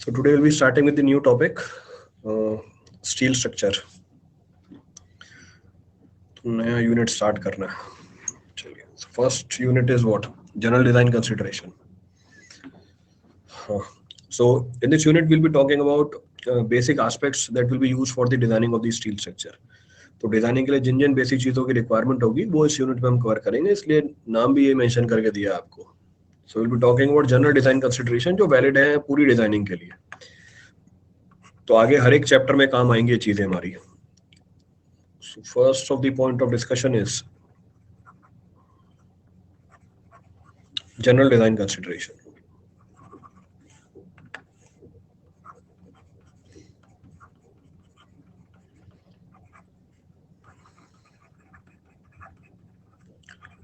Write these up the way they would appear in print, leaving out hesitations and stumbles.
So today we'll be starting with the new topic, steel structure. तो नया unit start करना है. चलिए. First unit is what? General design consideration. So in this unit we'll be talking about basic aspects that will be used for the designing of the steel structure. तो designing के लिए जिन जिन basic चीजों की requirement होगी वो इस unit में हम कवर करेंगे, इसलिए नाम भी ये मेंशन करके दिया आपको. So will be talking about general design consideration जो वैलिड है पूरी डिजाइनिंग के लिए. तो आगे हर एक चैप्टर में काम आएंगी ये चीजें हमारी. So first of the point of discussion is general design consideration.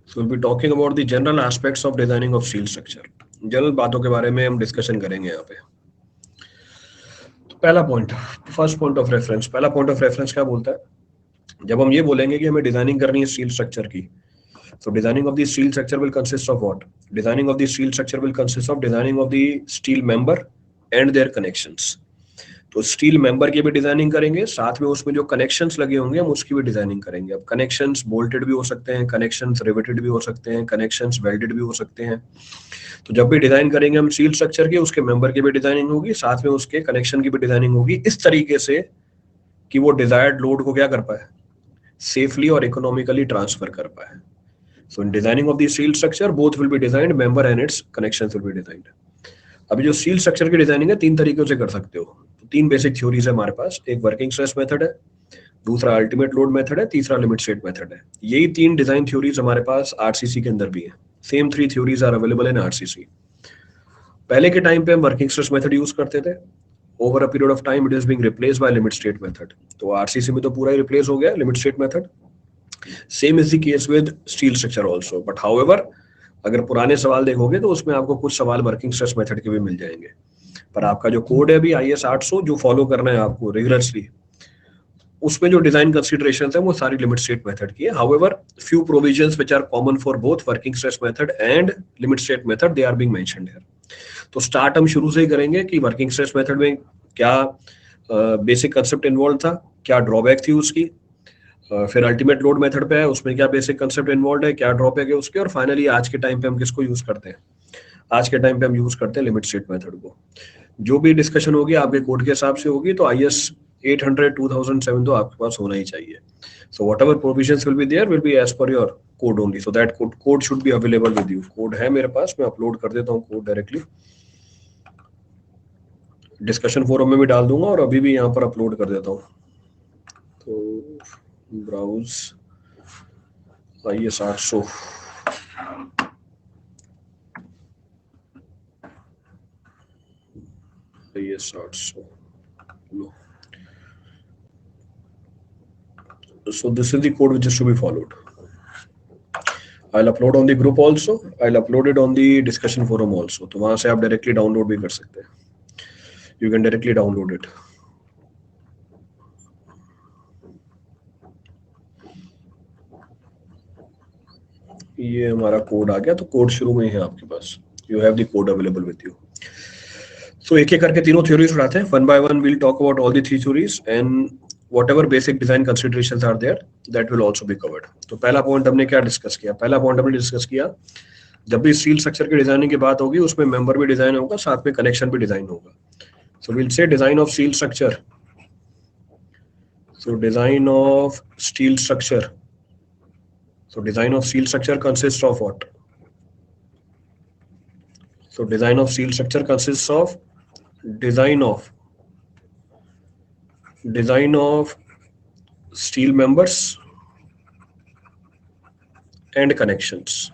So we'll be talking about the general aspects of designing of steel structure. General बातों के बारे में हम डिस्कशन करेंगे यहाँ पे. तो पहला point, first point of reference. पहला पॉइंट ऑफ रेफरेंस क्या बोलता है? जब हम ये बोलेंगे कि हमें डिजाइनिंग करनी है स्टील स्ट्रक्चर की, so designing of the steel structure will consist of what? Designing of the steel structure will consist of designing of the steel member and their connections. तो स्टील मेंबर की भी designing करेंगे, साथ में उसमें जो connections लगे होंगे हम उसकी भी डिजाइनिंग करेंगे. अब कनेक्शंस बोल्टेड भी हो सकते हैं, कनेक्शंस रिवेटेड भी हो सकते हैं, कनेक्शंस वेल्डेड भी हो सकते हैं. तो जब भी डिजाइन करेंगे हम स्टील स्ट्रक्चर की, उसके मेंबर की भी डिजाइनिंग होगी, साथ में उसके कनेक्शन की भी डिजाइनिंग होगी, इस तरीके से कि वो डिजायर्ड लोड को क्या कर पाए, सेफली और इकोनॉमिकली ट्रांसफर कर पाए. So in designing of the steel structure, both will be designed, member and its connections will be designed. अभी जो स्टील स्ट्रक्चर की डिजाइनिंग है तीन तरीकों से कर सकते हो. तो तीन बेसिक थ्योरीज है हमारे पास. एक वर्किंग स्ट्रेस मेथड है, दूसरा अल्टीमेट लोड मेथड है, तीसरा लिमिट स्टेट मेथड है. यही तीन डिजाइन थ्योरीज हमारे पास आरसीसी के अंदर भी है. Same three theories are available in RCC. पहले के टाइम पे हम वर्किंग स्ट्रेस मेथड यूज करते थे. Over a period of time it is being replaced by limit state method. तो आरसीसी में तो पूरा ही रिप्लेस हो गया limit state method. Same is the case with steel structure also. But however अगर पुराने सवाल देखोगे तो उसमें आपको कुछ सवाल वर्किंग स्ट्रेस मेथड के भी मिल जाएंगे. पर आपका जो कोड है अभी IS 800 जो फॉलो करना है आपको रिगुलरली, उसमें जो डिजाइन कंसीडरेशन है वो सारी लिमिट स्टेट मेथड की है. However few provisions which are common for both working stress method and limit state method they are being mentioned here. तो स्टार्ट हम शुरू से ही करेंगे कि वर्किंग स्ट्रेस मेथड में क्या बेसिक कंसेप्ट इन्वॉल्व था, क्या ड्रॉबैक थी उसकी, फिर अल्टीमेट लोड मेथड पे है उसमें क्या बेसिक कंसेप्ट इन्वॉल्व है, क्या ड्रॉबैक है उसके, और फाइनली आज के टाइम पे हम किसको यूज करते हैं. आज के टाइम पे हम यूज करते हैं लिमिट स्टेट मेथड को. जो भी डिस्कशन होगी आपके कोड के हिसाब से होगी. तो IS 800 2007 तो आपके पास होना ही चाहिए. So whatever provisions will be there will be as per your code only. So that code should be available with you. Code है मेरे पास, मैं अपलोड कर देता हूँ कोड डायरेक्टली. डिस्कशन फोरम में भी डाल दूंगा और अभी भी यहाँ पर अपलोड कर देता हूँ. तो browse IS 800. IS 800. No. So this is the code which is to be followed. I'll upload on the group also. I'll upload it on the discussion forum also. तो वहां से आप डायरेक्टली डाउनलोड भी कर सकते हैं. You can directly download it. ये हमारा कोड आ गया. तो कोड शुरू में ही है आपके पास. You have the code available with you. So एक एक करके तीनों थ्योरीज उठाते हैं. One by one we'll talk about all the three theories and whatever basic design considerations are there that will also be covered. तो पहला point हमने क्या डिस्कस किया? पहला पॉइंट हमने डिस्कस किया जब भी स्टील स्ट्रक्चर की डिजाइनिंग की बात होगी उसमें मेंबर भी डिजाइन होगा, साथ में कनेक्शन भी डिजाइन होगा. So we'll say design of steel structure. So design of steel structure. So design of steel structure consists of what? So design of steel structure consists of design of steel members and connections.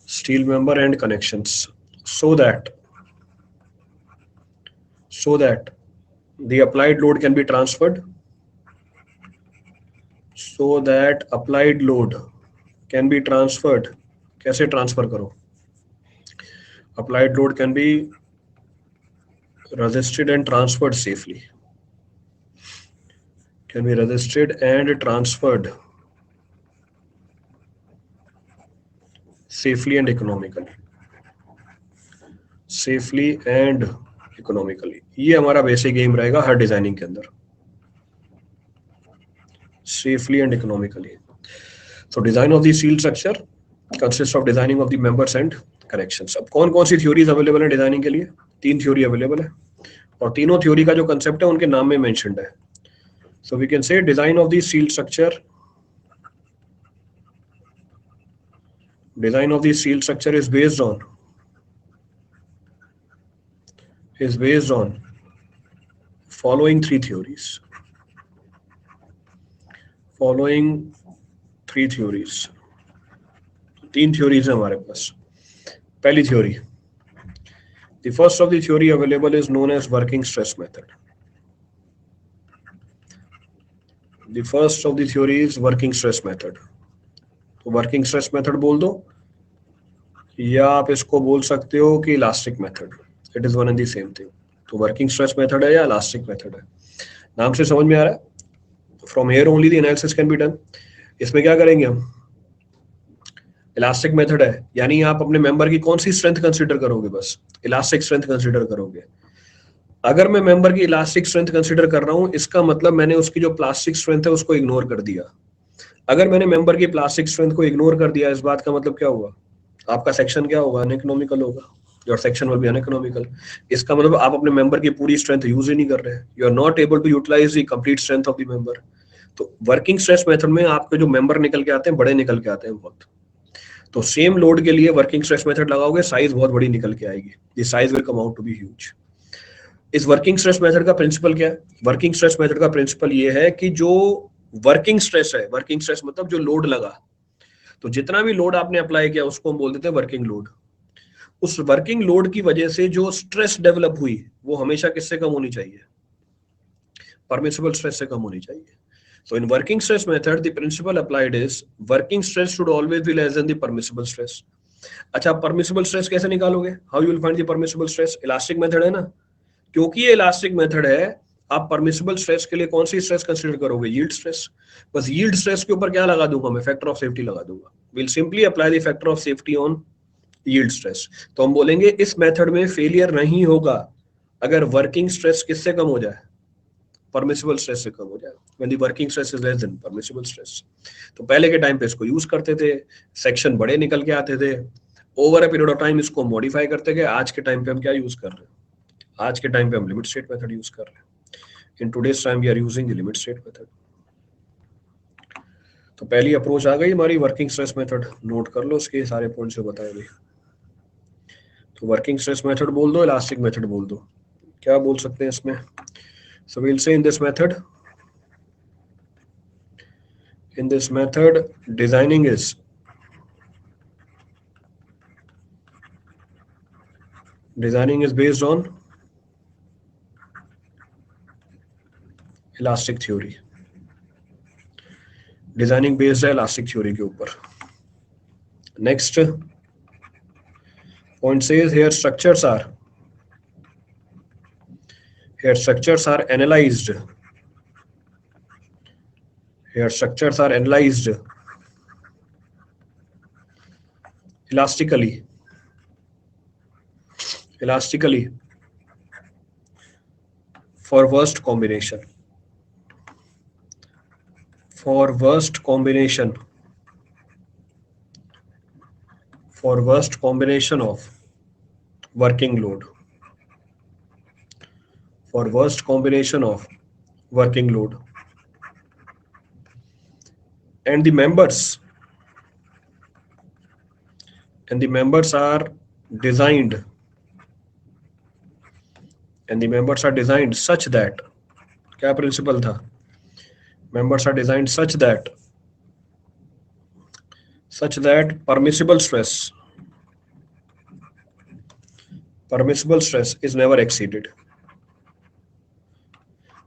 Steel member and connections so that the applied load can be transferred. So that applied load can be transferred. कैसे transfer करो? Applied load can be resisted and transferred safely. Can be resisted and transferred safely and economically. Safely and economically. ये हमारा basic M रहेगा हर designing के अंदर, safely and economically. So design of the steel structure consist of designing of the members and corrections. अब कौन कौन सी theories available है designing के लिए? 3 थ्योरी अवेलेबल है, और तीनों थ्योरी का जो कंसेप्ट है उनके नाम में मेंशन्ड है। So we can say design of the steel structure, design of the seal structure is based on following 3 theories. तीन थ्योरीज है हमारे पास। पहली theory, the first of the theory available is known as working stress method. The first of the theory is working stress method. तो working stress method बोल दो, या आप इसको बोल सकते हो कि elastic method, it is one and the same thing. तो वर्किंग स्ट्रेस मेथड है या इलास्टिक मेथड है, नाम से समझ में आ रहा है। From here only the analysis can be done. इसमें क्या करेंगे हम, इलास्टिक मेथड है यानी आप अपने मेंबर की कौन सी स्ट्रेंथ कंसीडर करोगे, बस इलास्टिक स्ट्रेंथ कंसीडर करोगे। अगर मैं मेंबर की इलास्टिक स्ट्रेंथ कंसीडर कर रहा हूं, इसका मतलब मैंने उसकी जो प्लास्टिक स्ट्रेंथ है उसको इग्नोर कर दिया। अगर मैंने मेंबर की प्लास्टिक स्ट्रेंथ को इग्नोर कर दिया, इस बात का मतलब क्या हुआ, आपका सेक्शन क्या होगा, अनइकोनॉमिकल होगा। Your section will be uneconomical. इसका मतलब आप अपने मेंबर की पूरी स्ट्रेंथ यूज ही नहीं कर रहे, you are not able to utilize the complete strength of the member. तो वर्किंग स्ट्रेस मेथड में आपके जो मेंबर निकल के आते हैं, बड़े निकल के आते हैं बहुत। तो सेम लोड के लिए वर्किंग स्ट्रेस मेथड लगाओगे, साइज बहुत बड़ी निकल के आएगी, the size will come out to be huge. इस वर्किंग स्ट्रेस मेथड का प्रिंसिपल क्या है? वर्किंग स्ट्रेस मेथड का प्रिंसिपल ये है कि जो वर्किंग स्ट्रेस है, वर्किंग स्ट्रेस मतलब जो लोड लगा, तो जितना भी लोड आपने अप्लाई किया उसको हम बोल देते हैं वर्किंग लोड। उस वर्किंग लोड की वजह से जो स्ट्रेस डेवलप हुई वो हमेशा किससे कम होनी चाहिए, परमिसिबल स्ट्रेस से कम होनी चाहिए। So in working stress method, the principle applied is working stress should always be less than the permissible stress. अच्छा, permissible stress कैसे निकालोगे? How you will find the permissible stress? Elastic method है ना, क्योंकि ये इलास्टिक मेथड है, आप permissible stress के लिए कौन सी स्ट्रेस कंसीडर करोगे, यील्ड स्ट्रेस। बस यील्ड स्ट्रेस के ऊपर क्या लगा दूंगा मैं, फैक्टर ऑफ सेफ्टी लगा दूंगा। Will simply apply the factor of safety on yield stress. तो हम बोलेंगे इस मेथड में फेलियर नहीं होगा अगर वर्किंग स्ट्रेस किससे कम हो जाए, परमिसिबल स्ट्रेस से कम हो जाए, when the working stress is less than permissible stress। तो पहले के टाइम पे इसको यूज करते थे, सेक्शन बड़े निकल के आते थे, over a period of time इसको मॉडिफाई करते गए। आज के टाइम पे हम क्या यूज कर रहे हैं, आज के टाइम पे हम लिमिट स्टेट मेथड यूज कर रहे हैं। In today's time we are using the limit state method. तो पहली अप्रोच आ गई हमारी वर्किंग स्ट्रेस मेथड, नोट कर लो उसके सारे पॉइंट्स जो बताए गए। तो वर्किंग स्ट्रेस मेथड बोल दो, इलास्टिक मेथड बोल दो, क्या बोल सकते हैं इसमें। So we'll say in this method designing is based on elastic theory, designing based है इलास्टिक थ्योरी के ऊपर। Next point says here structures are analyzed elastically for worst combination of working load, and the members are designed such that, क्या principal था, members are designed such that permissible stress is never exceeded।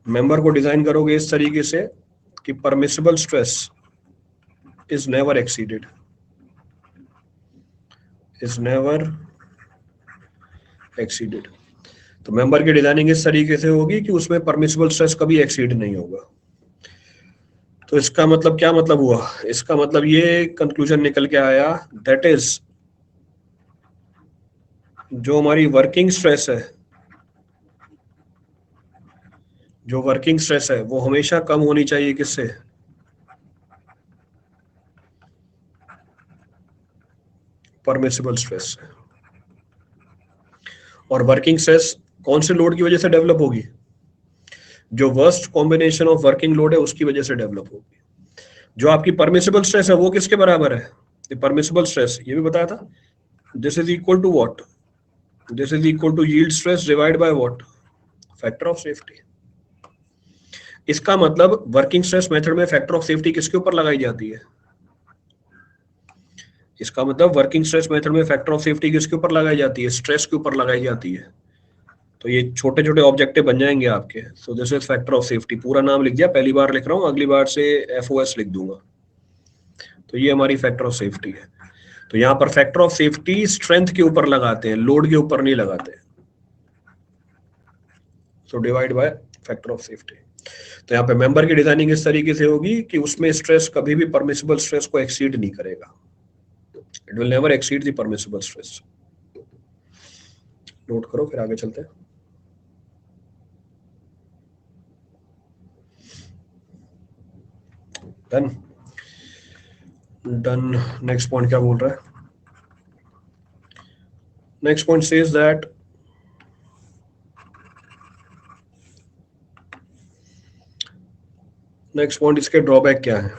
Member को design करोगे इस तरीके से कि permissible stress is never exceeded। तो member की डिजाइनिंग इस तरीके से होगी कि उसमें परमिसिबल स्ट्रेस कभी एक्सीड नहीं होगा। तो इसका मतलब क्या मतलब हुआ, इसका मतलब ये कंक्लूजन निकल के आया, दैट इज जो हमारी वर्किंग स्ट्रेस है, जो वर्किंग स्ट्रेस है वो हमेशा कम होनी चाहिए किससे? परमिसिबल स्ट्रेस से। और वर्किंग स्ट्रेस कौन से लोड की वजह से डेवलप होगी? जो worst combination of working load है उसकी वजह से डेवलप होगी। जो आपकी परमिसिबल स्ट्रेस है वो किसके बराबर है? परमिसिबल स्ट्रेस ये भी बताया था, this is equal to what? This is equal to yield stress divide by what? Factor of safety. इसका मतलब वर्किंग स्ट्रेस मेथड में फैक्टर ऑफ सेफ्टी किसके ऊपर लगाई जाती है? इसका मतलब वर्किंग स्ट्रेस मेथड में फैक्टर ऑफ सेफ्टी किसके ऊपर लगाई जाती है? स्ट्रेस के ऊपर लगाई जाती है। तो ये छोटे छोटे ऑब्जेक्टिव बन जाएंगे आपके। So this is factor of safety. पूरा नाम लिख दिया, पहली बार लिख रहा हूँ, अगली बार से FOS लिख दूंगा। तो ये हमारी फैक्टर ऑफ सेफ्टी है। तो यहाँ पर फैक्टर ऑफ सेफ्टी स्ट्रेंथ के ऊपर लगाते हैं, लोड के ऊपर नहीं लगाते। So divide by factor of safety. तो यहाँ पे मेंबर की डिजाइनिंग इस तरीके से होगी कि उसमें स्ट्रेस कभी भी परमिसिबल स्ट्रेस को एक्सीड नहीं करेगा। It will never exceed the permissible stress. Note करो, फिर आगे चलते हैं। Done done. नेक्स्ट पॉइंट क्या बोल रहा है? Next point says that next point इसके ड्रॉबैक क्या है?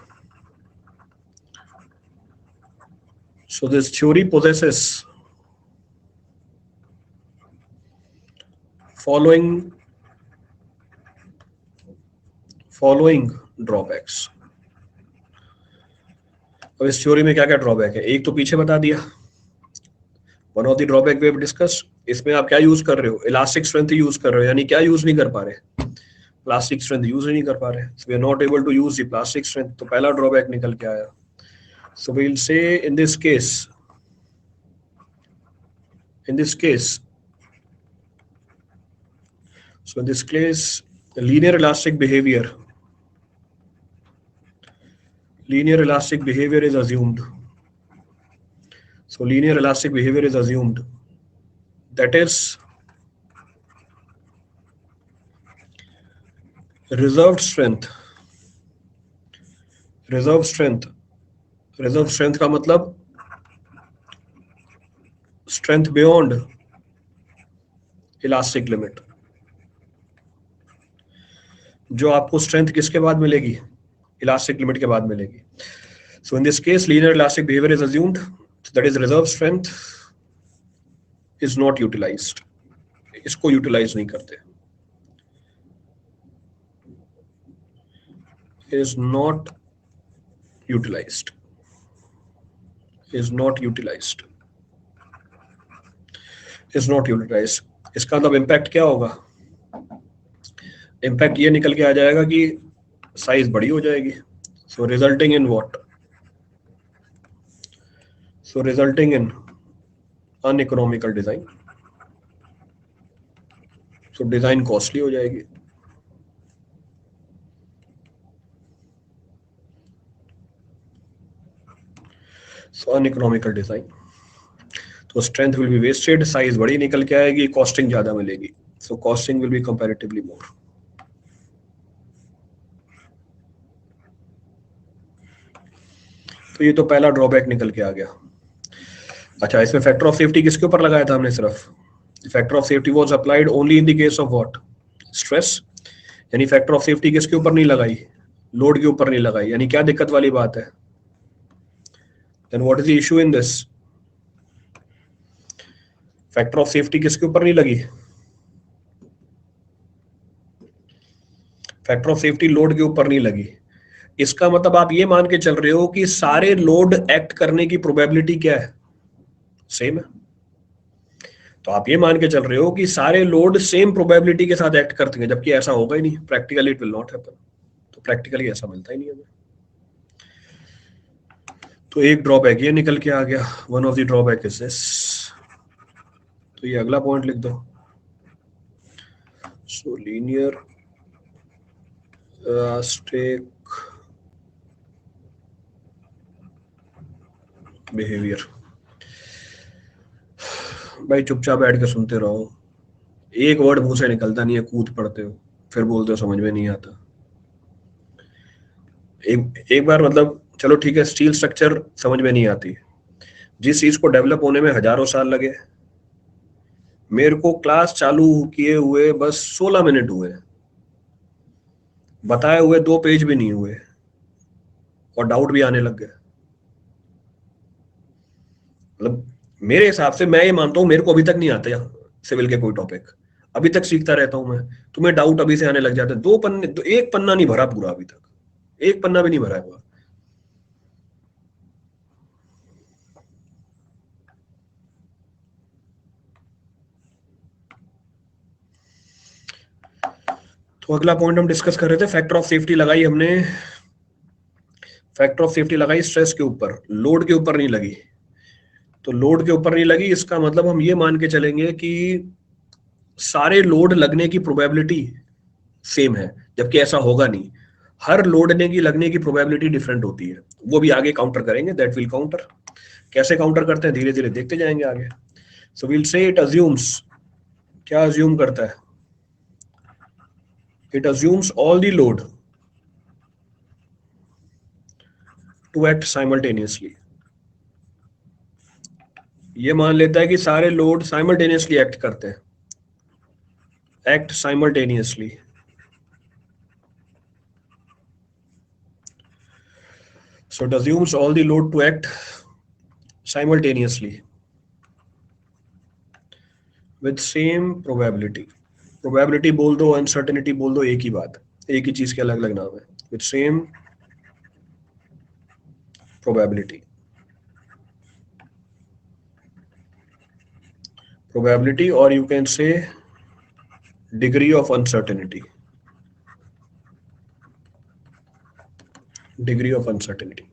So this theory possesses following drawbacks. अब इस थ्योरी में क्या क्या ड्रॉबैक है? एक तो पीछे बता दिया, one of the drawback we have discuss. इसमें आप क्या यूज कर रहे हो? इलास्टिक स्ट्रेंथ यूज कर रहे हो, यानी क्या यूज नहीं कर पा रहे? प्लास्टिक स्ट्रेंथ यूज ही नहीं कर पा रहे। So we are not able to use the plastic strength. तो पहला ड्रॉबैक निकल के आया। सो we will say in this case so in this case linear elastic behavior is assumed. So linear elastic behavior is assumed, that is reserved strength का मतलब strength beyond elastic limit. जो आपको strength किसके बाद मिलेगी? इलास्टिक लिमिट के बाद मिलेगी। So in this case linear elastic behaviour is assumed, that is reserve strength is not utilised. इसको यूटिलाइज नहीं करते, is not utilized इसका मतलब इम्पैक्ट क्या होगा? इम्पैक्ट ये निकल के आ जाएगा कि साइज बड़ी हो जाएगी। So resulting in what? So resulting in uneconomical design. So design costly हो जाएगी। सो अनइकोनॉमिकल डिजाइन, तो strength will be wasted, size बड़ी निकल के आएगी, कॉस्टिंग ज्यादा मिलेगी। So costing will be comparatively more. तो ये तो पहला ड्रॉबैक निकल के आ गया। अच्छा, इसमें फैक्टर ऑफ सेफ्टी किसके ऊपर लगाया था हमने? सिर्फ factor of safety was applied only in the case of what? Stress. यानी फैक्टर ऑफ सेफ्टी किसके ऊपर नहीं लगाई? लोड के ऊपर नहीं लगाई। यानी क्या दिक्कत वाली बात है? Then what is the issue in this? Factor of safety किसके ऊपर नहीं लगी? फैक्टर ऑफ सेफ्टी लोड के ऊपर नहीं लगी। इसका मतलब आप ये मान के चल रहे हो कि सारे लोड एक्ट करने की प्रोबेबिलिटी क्या है? सेम है। तो आप ये मान के चल रहे हो कि सारे लोड सेम प्रोबेबिलिटी के साथ एक्ट करते हैं, जबकि ऐसा होगा ही नहीं। Practically it will not happen. तो प्रैक्टिकली ऐसा मिलता ही नहीं हमें। तो एक ड्रॉबैक ये निकल के आ गया, one of the drawback is this. तो ये अगला पॉइंट लिख दो। सो लीनियर इलास्टिक भाई चुपचाप बैठ के सुनते रहो, एक वर्ड मुंह से निकलता नहीं है, कूद पड़ते हो, फिर बोलते हो समझ में नहीं आता। एक एक बार मतलब चलो ठीक है, स्टील स्ट्रक्चर समझ में नहीं आती, जिस चीज को डेवलप होने में हजारों साल लगे, मेरे को क्लास चालू किए हुए बस 16 मिनट हुए, बताए हुए 2 पेज भी नहीं हुए, और डाउट भी आने लग गए। मतलब मेरे हिसाब से मैं ये मानता हूँ, मेरे को अभी तक नहीं आता सिविल के कोई टॉपिक, अभी तक सीखता रहता हूँ मैं। तुम्हें डाउट अभी से आने लग जाते हैं, 2 पन्ने तो, एक पन्ना नहीं भरा पूरा अभी तक, एक पन्ना भी नहीं भरा है पूरा। तो अगला पॉइंट हम डिस्कस कर रहे थे, फैक्टर ऑफ सेफ्टी लगाई हमने, फैक्टर ऑफ सेफ्टी लगाई स्ट्रेस के ऊपर, लोड के ऊपर नहीं लगी। तो लोड के ऊपर नहीं लगी, इसका मतलब हम ये मान के चलेंगे कि सारे लोड लगने की प्रोबेबिलिटी सेम है, जबकि ऐसा होगा नहीं, हर लोडने की लगने की प्रोबेबिलिटी डिफरेंट होती है। वो भी आगे काउंटर करेंगे, दैट विल काउंटर। कैसे काउंटर करते हैं धीरे धीरे देखते जाएंगे आगे। So will say it assumes, क्या अज्यूम करता है, it assumes all the load to act simultaneously. ये मान लेता है कि सारे लोड साइमल्टेनियसली एक्ट करते हैं, act simultaneously. So it assumes all the load to act simultaneously with same probability. Probability बोल दो, uncertainty बोल दो, एक ही बात, एक ही चीज के अलग अलग नाम है, with same probability. Probability, or you can say degree of uncertainty. Degree of uncertainty.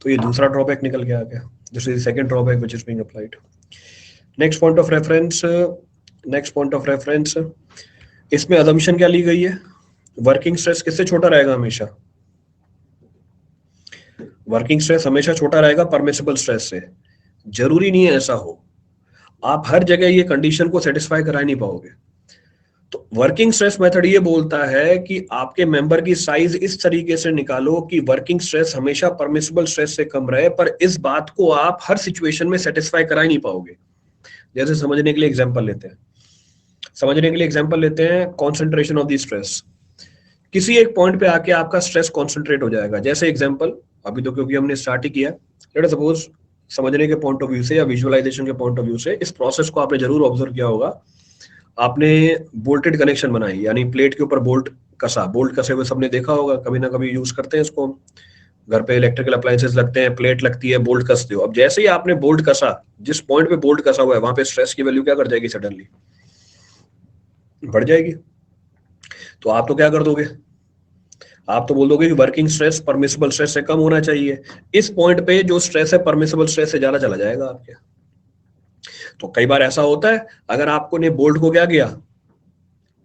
तो ये दूसरा ड्रॉबैक निकल के आ गया, this is second drawback which is being applied. Next point of reference, next point of reference, इसमें assumption क्या ली गई है, वर्किंग स्ट्रेस किससे छोटा रहेगा हमेशा, वर्किंग स्ट्रेस हमेशा छोटा रहेगा परमिसिबल स्ट्रेस से। जरूरी नहीं है ऐसा हो, आप हर जगह ये कंडीशन को सेटिस्फाई करा नहीं पाओगे। तो वर्किंग स्ट्रेस मेथड ये बोलता है कि आपके मेंबर की साइज इस तरीके से निकालो कि वर्किंग स्ट्रेस हमेशा परमिसिबल स्ट्रेस से कम रहे, पर इस बात को आप हर सिचुएशन में सेटिस्फाई करा ही नहीं पाओगे। जैसे समझने के लिए एग्जांपल लेते हैं, समझने के लिए एग्जांपल लेते हैं, कॉन्सेंट्रेशन ऑफ द स्ट्रेस। किसी एक पॉइंट पे आके आपका स्ट्रेस कॉन्सेंट्रेट हो जाएगा। जैसे एग्जांपल, अभी तो क्योंकि हमने स्टार्ट ही किया, लेट अस सपोज समझने के पॉइंट ऑफ व्यू से या विजुअलाइजेशन के पॉइंट ऑफ व्यू से, इस प्रोसेस को आपने जरूर ऑब्जर्व किया होगा। आपने बोल्टेड कनेक्शन बनाई, यानी प्लेट के ऊपर बोल्ट कसा, बोल्ट कसे हुए सबने देखा होगा, कभी ना कभी यूज करते हैं इसको। घर पे इलेक्ट्रिकल अप्लायंसेस लगते हैं, प्लेट लगती है, बोल्ट कसते हो। अब जैसे ही आपने बोल्ट कसा, जिस पॉइंट पे बोल्ट कसा हुआ है वहां पे स्ट्रेस की वैल्यू क्या कर जाएगी, सडनली बढ़ जाएगी। तो आप तो क्या कर दोगे, आप तो बोल दोगे कि वर्किंग स्ट्रेस परमिसिबल स्ट्रेस से कम होना चाहिए। इस पॉइंट पे जो स्ट्रेस है परमिसिबल स्ट्रेस से ज्यादा चला जाएगा आपके। तो कई बार ऐसा होता है, अगर आपको ने बोल्ट को क्या किया,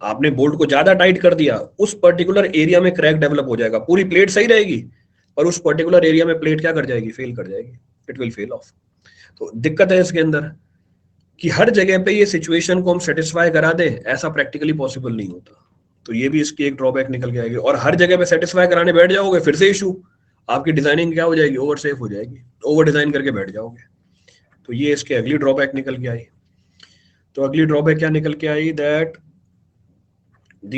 आपने बोल्ट को ज्यादा टाइट कर दिया, उस पर्टिकुलर एरिया में क्रैक डेवलप हो जाएगा। पूरी प्लेट सही रहेगी, पर उस पर्टिकुलर एरिया में प्लेट क्या कर जाएगी, फेल कर जाएगी, इट विल फेल ऑफ। तो दिक्कत है इसके अंदर कि हर जगह पे ये सिचुएशन को हम सेटिस्फाई करा दें, ऐसा प्रैक्टिकली पॉसिबल नहीं होता। तो ये भी इसकी एक ड्रॉबैक निकल के आएगी। और हर जगह पे सेटिस्फाई कराने बैठ जाओगे, फिर से इशू, आपकी डिजाइनिंग क्या हो जाएगी, ओवर सेफ हो जाएगी, ओवर डिजाइन करके बैठ जाओगे। तो ये इसके अगली ड्रॉबैक निकल के आई। तो अगली ड्रॉबैक क्या निकल के आई, that the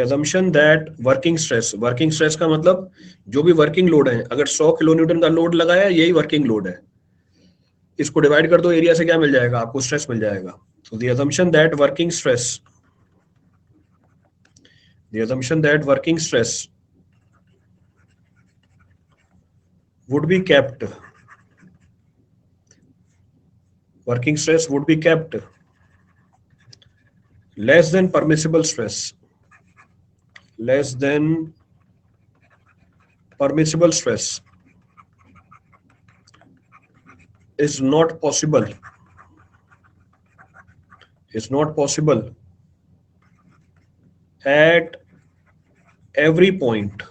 assumption that working stress का मतलब जो भी वर्किंग लोड है, अगर 100 किलो न्यूटन का लोड लगाया, यही वर्किंग लोड है, इसको डिवाइड कर दो एरिया से, क्या मिल जाएगा आपको, स्ट्रेस मिल जाएगा। So the assumption that working stress would be kept, less than permissible stress, less than permissible stress is not possible, at every point,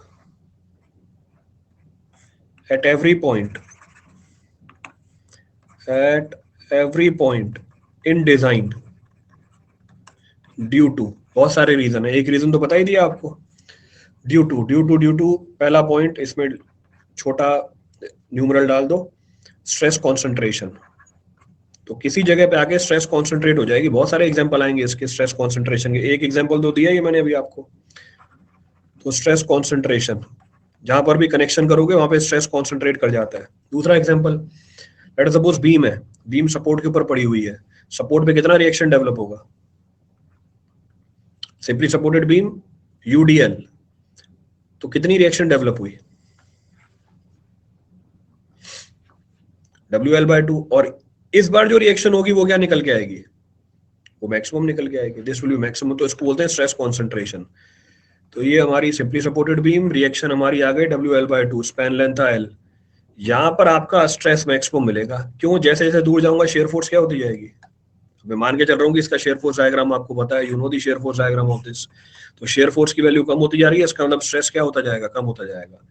at every point in design due to, बहुत सारे reason है, एक reason तो बता ही दिया आपको, due to पहला point, इसमें छोटा न्यूमरल डाल दो, स्ट्रेस कॉन्सेंट्रेशन। तो किसी जगह पे आके स्ट्रेस कॉन्सेंट्रेट हो जाएगी, बहुत सारे एग्जांपल आएंगे इसके स्ट्रेस कॉन्सेंट्रेशन के, एक एग्जांपल तो दिया ही मैंने अभी आपको। तो स्ट्रेस कॉन्सेंट्रेशन जहां पर भी कनेक्शन करोगे वहां पे स्ट्रेस कॉन्सेंट्रेट कर जाता है। दूसरा example, let us suppose beam है, बीम सपोर्ट के ऊपर पड़ी हुई है, सपोर्ट पे कितना रिएक्शन डेवलप होगा? सिंपली सपोर्टेड बीम यूडीएल, तो कितनी रिएक्शन डेवलप हुई? WL/2। और इस बार जो रिएक्शन होगी वो क्या निकल के आएगी? वो मैक्सिमम निकल के आएगी, दिस विल बी मैक्सिमम। तो इसको बोलते हैं स्ट्रेस कॉन्सेंट्रेशन। तो ये हमारी सिंपली सपोर्टेड बीम, रिएक्शन हमारी आ गई WL/2, स्पैन लेंथ L, यहाँ पर आपका स्ट्रेस मैक्सिमम मिलेगा। क्यों? जैसे जैसे दूर जाऊंगा शेयर फोर्स क्या होती जाएगी? मैं मान के चल रहा हूँ कि इसका शेयर फोर्स डायग्राम आपको पता है, you know the shear force diagram of this. तो शेयर फोर्स की वैल्यू कम होती जा रही है, इसका मतलब स्ट्रेस क्या होता जाएगा? कम होता जाएगा।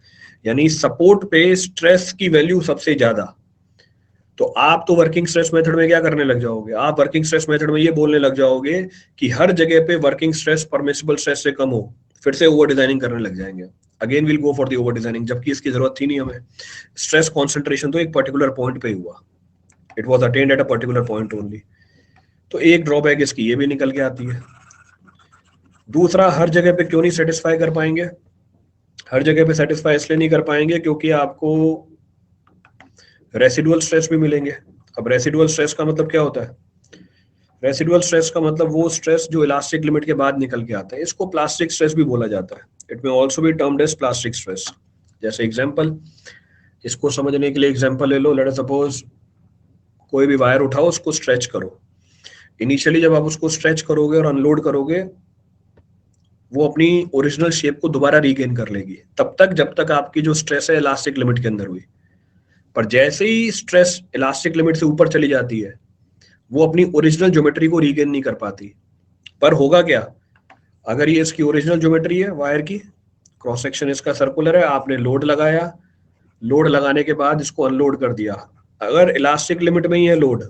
यानी सपोर्ट पे स्ट्रेस की वैल्यू सबसे ज्यादा। तो आप तो वर्किंग स्ट्रेस मेथड में क्या करने लग जाओगे? आप वर्किंग स्ट्रेस मेथड में ये बोलने लग जाओगे कि हर जगह पे वर्किंग स्ट्रेस परमिसिबल स्ट्रेस से कम हो, फिर से ओवर डिजाइनिंग करने लग जाएंगे। Again will go for the over designing, जबकि इसकी जरूरत थी नहीं हमें। स्ट्रेस कॉन्सेंट्रेशन तो एक पर्टिकुलर पॉइंट पे ही हुआ, it was attend at a particular point only. तो एक ड्रॉबैक इसकी ये भी निकल के आती है। दूसरा, हर जगह पे क्यों नहीं सेटिस्फाई कर पाएंगे? हर जगह पे सेटिस्फाई इसलिए नहीं कर पाएंगे क्योंकि आपको रेसिडुअल स्ट्रेस भी मिलेंगे। अब रेसिडुअल स्ट्रेस का मतलब क्या होता है? रेसिडुअल स्ट्रेस का मतलब वो स्ट्रेस जो इलास्टिक लिमिट के बाद निकल के आता है, इसको प्लास्टिक स्ट्रेस भी बोला जाता है। It may also be termed as plastic stress. जैसे एग्जाम्पल, इसको समझने के लिए एग्जाम्पल ले लो, लेट अस सपोज कोई भी वायर उठाओ, उसको स्ट्रेच करो। इनिशियली जब आप उसको स्ट्रेच करोगे और अनलोड करोगे, वो अपनी ओरिजिनल शेप को दोबारा रीगेन कर लेगी, तब तक जब तक आपकी जो स्ट्रेस है इलास्टिक लिमिट के अंदर हुई। पर जैसे ही स्ट्रेस इलास्टिक लिमिट से ऊपर चली जाती है, वो अपनी ओरिजिनल ज्योमेट्री को रीगेन नहीं कर पाती। पर होगा क्या? अगर ये इसकी ओरिजिनल ज्योमेट्री है वायर की, क्रॉस सेक्शन इसका सर्कुलर है, आपने लोड लगाया, लोड लगाने के बाद इसको अनलोड कर दिया, अगर इलास्टिक लिमिट में ही है लोड,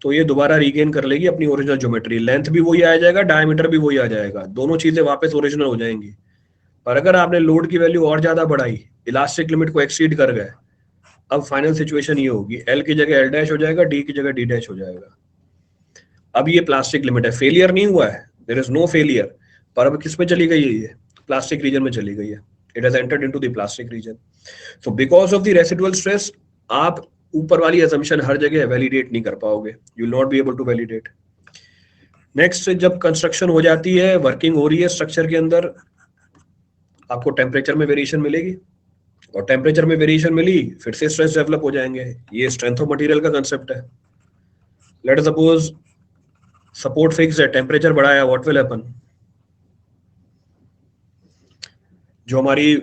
तो ये दोबारा रीगेन कर लेगी अपनी ओरिजिनल ज्योमेट्री, लेंथ भी वही आ जाएगा, डायमीटर भी वही आ जाएगा, दोनों चीजें वापस ओरिजिनल हो जाएंगी। पर अगर आपने लोड की वैल्यू और ज्यादा बढ़ाई, इलास्टिक लिमिट को एक्सीड कर गए, अब फाइनल सिचुएशन ये होगी, एल की जगह एल डैश हो जाएगा, डी की जगह डी डैश हो जाएगा। अब ये प्लास्टिक लिमिट है, फेलियर नहीं हुआ है, देयर इज नो फेलियर, पर अब किस में चली गई है? ये प्लास्टिक रीजन में चली गई है, it has entered into the plastic region. So because of the residual stress, आप ऊपर वाली असम्पशन हर जगह वैलिडेट नहीं कर पाओगे, you will not be able to validate. Next, जब कंस्ट्रक्शन हो जाती है, वर्किंग हो रही है स्ट्रक्चर के अंदर, आपको टेम्परेचर में वेरिएशन मिलेगी, और टेम्परेचर में वेरिएशन मिली, फिर से स्ट्रेस डेवलप हो जाएंगे। ये स्ट्रेंथ ऑफ मटेरियल का कंसेप्ट है। Let us suppose support fix है, टेम्परेचर बढ़ाया, व्हाट विल हैपन? जो हमारी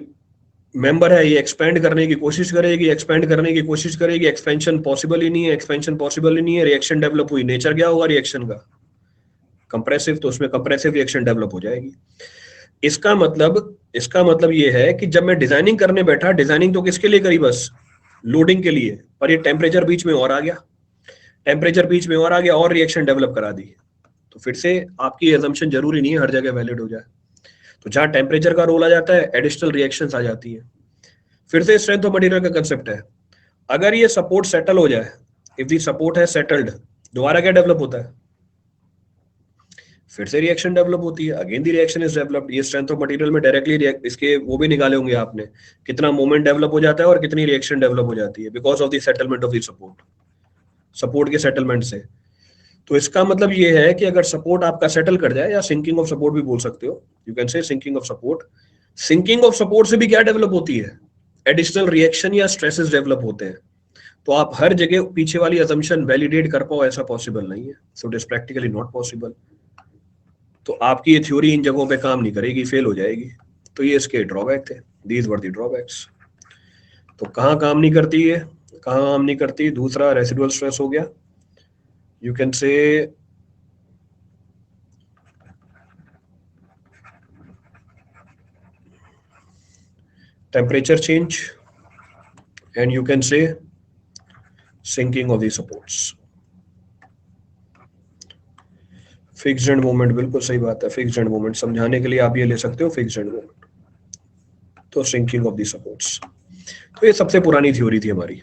मेंबर है ये एक्सपेंड करने की कोशिश करेगी, एक्सपेंड करने की कोशिश करेगी, एक्सपेंशन पॉसिबल ही नहीं है, एक्सपेंशन पॉसिबल ही नहीं है, रिएक्शन डेवलप हुई, नेचर क्या होगा रिएक्शन का? कंप्रेसिव, तो उसमें कंप्रेसिव रिएक्शन डेवलप हो जाएगी। इसका मतलब ये है कि जब मैं डिजाइनिंग करने बैठा, डिजाइनिंग तो किसके लिए करी? बस लोडिंग के लिए, पर ये टेम्परेचर बीच में और आ गया, टेम्परेचर बीच में और आ गया और रिएक्शन डेवलप करा दी। तो फिर से आपकी एजम्पशन जरूरी नहीं है हर जगह वैलिड हो जाए। तो जहां टेम्परेचर का रोल आ जाता है, एडिशनल रिएक्शंस आ जाती है। फिर से स्ट्रेंथ ऑफ मटेरियल का कंसेप्ट है, अगर ये सपोर्ट सेटल हो जाए, इफ दी सपोर्ट है सेटल्ड, दोबारा क्या डेवलप होता है? फिर से रिएक्शन डेवलप होती है, again the reaction is developed. ये स्ट्रेंथ ऑफ मटेरियल में डायरेक्टली इसके वो भी निकाले होंगे आपने, कितना मोमेंट डेवलप हो जाता है और कितनी रिएक्शन डेवलप हो जाती है because of the settlement of the support, support के सेटलमेंट से। तो इसका मतलब ये है कि अगर सपोर्ट आपका सेटल कर जाए, या सिंकिंग ऑफ सपोर्ट भी बोल सकते हो, you can say sinking of support, sinking of support से भी क्या डेवलप होती है? एडिशनल रिएक्शन या स्ट्रेसेस डेवलप होते हैं। तो आप हर जगह पीछे वाली असम्पशन वैलिडेट कर पाओ, ऐसा पॉसिबल नहीं है, so it is practically not possible. तो आपकी ये थ्योरी इन जगहों पे काम नहीं करेगी, फेल हो जाएगी। तो ये इसके ड्रॉबैक थे, दीज वर द ड्रॉबैक्स। तो कहाँ काम नहीं करती है, कहाँ काम नहीं करती? दूसरा रेसिडुअल स्ट्रेस हो गया, you can say temperature change, and you can say sinking of the supports. Fixed end moment, बिल्कुल सही बात है। फिक्स्ड एंड मोमेंट समझाने के लिए आप ये ले सकते हो, फिक्स्ड एंड मोमेंट। तो सिंकिंग ऑफ द सपोर्ट्स, तो ये सबसे पुरानी थ्योरी थी हमारी।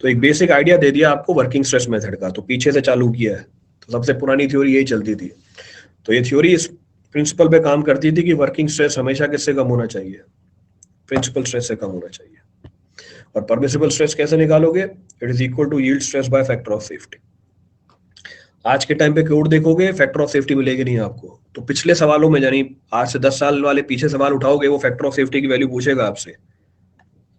तो एक बेसिक आइडिया दे दिया आपको वर्किंग स्ट्रेस मेथड का, तो पीछे से चालू किया है। तो सबसे पुरानी थ्योरी यही चलती थी। तो ये थ्योरी इस प्रिंसिपल पे काम करती थी कि वर्किंग स्ट्रेस हमेशा किससे कम होना चाहिए, प्रिंसिपल स्ट्रेस से कम होना चाहिए। और परमिसिबल स्ट्रेस कैसे निकालोगे, it is equal to yield stress by factor of safety. आज के टाइम पे कोड देखोगे, फैक्टर ऑफ सेफ्टी मिलेगी नहीं आपको। तो पिछले सवालों में, यानी आज से 10 साल वाले पीछे सवाल उठाओगे, वो फैक्टर ऑफ सेफ्टी की वैल्यू पूछेगा आपसे।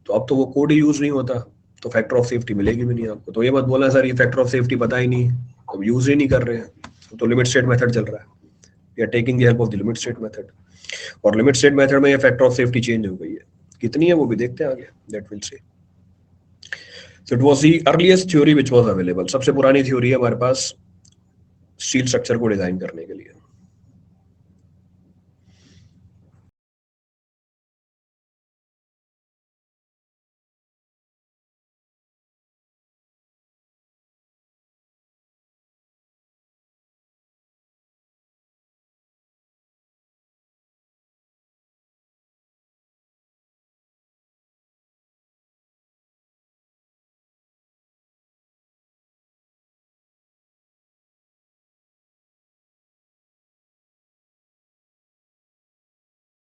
तो अब तो वो कोड ही यूज नहीं होता, तो फैक्टर ऑफ सेफ्टी मिलेगी भी नहीं आपको। तो ये मत बोलना सर ये फैक्टर ऑफ सेफ्टी पता ही नहीं, अब यूज ही नहीं कर रहे हैं। तो लिमिट स्टेट मेथड चल रहा है, we are taking the help of the limit state method. और लिमिट स्टेट मेथड में ये फैक्टर ऑफ सेफ्टी चेंज हो गई है, कितनी है वो भी देखते हैं आगे, that will see. So it was the earliest theory which was available. सबसे पुरानी थ्योरी है हमारे पास स्टील स्ट्रक्चर को डिजाइन करने के लिए।